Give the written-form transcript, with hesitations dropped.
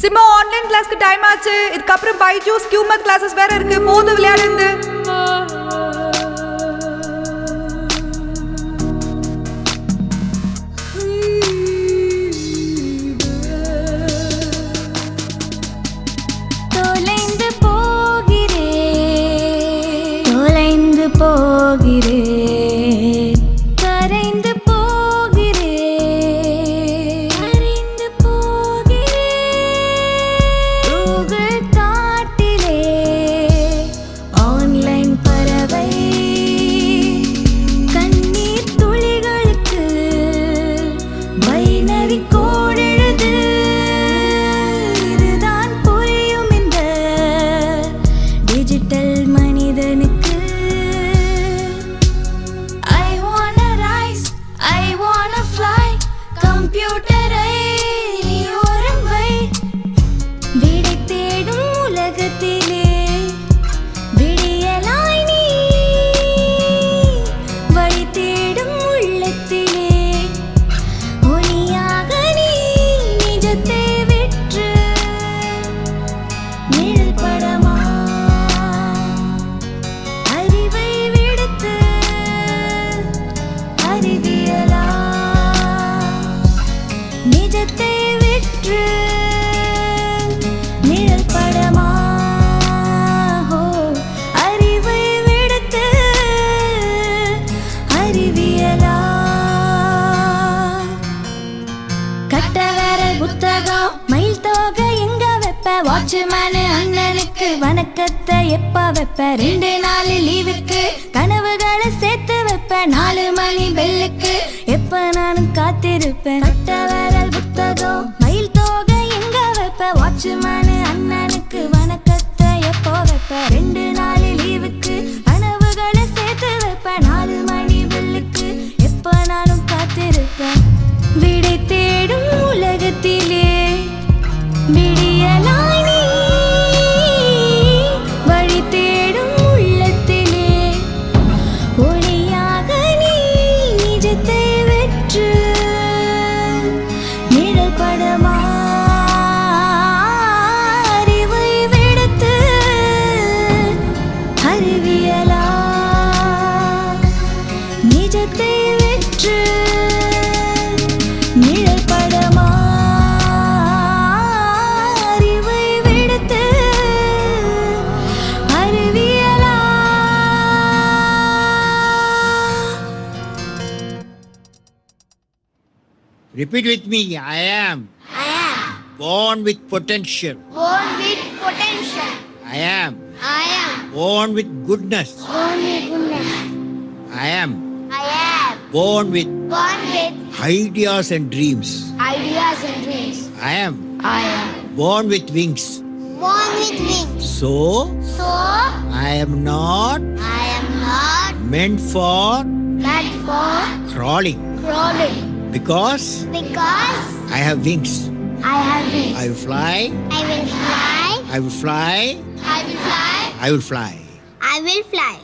Simha online கிளாஸ்க்கு time ஆச்சு. இதுக்கப்புறம் பைஜூஸ் கியூமத் கிளாஸஸ் வேற இருக்கு. போது விளையாடுங்க. போகிறேன் கரைந்து போகிறேன் கரைந்து போகிறேன் கூகுள் காட்டிலே ஆன்லைன் பறவை கண்ணீர் துளிகளுக்கு பைனரி கோடெழுது இதுதான் புரியும் இந்த டிஜிட்டல் மனிதனுக்கு. கம்ப்யூட்டரை நீ ஓரம் வை. விடை தேடும் உலகத்திலே விடியலாய் நீ வழி தேடும் உள்ளத்திலே ஒளியாக நீ நிஜத்தை விற்று நிழல் படமா அறிவை விடுத்து அறிவியலா நிஜத்தை விற்று நிழல் படமா அறிவை விடுத்து அறிவியலா. கட்டவிரல் புத்தகம் மயில் தோகை எங்க வைப்ப வாட்ச்மேனு அண்ணனுக்கு வணக்கத்தை எப்ப வைப்ப 2 நாள் லீவுக்கு கனவுகளை சேர்த்து வைப்ப 4 மணி பெல்லுக்கு எப்ப நானும் காத்திருப்பேன். கட்டவிரல் புத்தகம் மயில் தோகை எங்க வைப்ப வாட்ச்மேனு அண்ணனுக்கு வணக்கத்தை எப்போ வைப்ப 2 நாள் லீவுக்கு கனவுகளை சேர்த்து வைப்ப 4 மணி பெல்லுக்கு எப்ப நானும் காத்திருப்பேன். விடை தேடும் உலகத்திலே விடியலாய் நீ வழி தேடும் உள்ளத்திலே ஒளியாக நீ நிஜத்தை வெற்று நிழல் படமா அறிவை விடுத்து அறிவியலா நிஜத்தை வெற்று நிழல் படமா அறிவை விடுத்து அறிவியலா. Repeat with me. I am born with potential. Born with potential. I am I am born with goodness. born with goodness. I am I am born with born with ideas and dreams. ideas and dreams. I am I am born with wings. born with wings. So So I am not I am not meant for meant for crawling crawling because because I have wings. I have wings. I will fly. I will fly. I will fly. I will fly. I will fly. I will fly.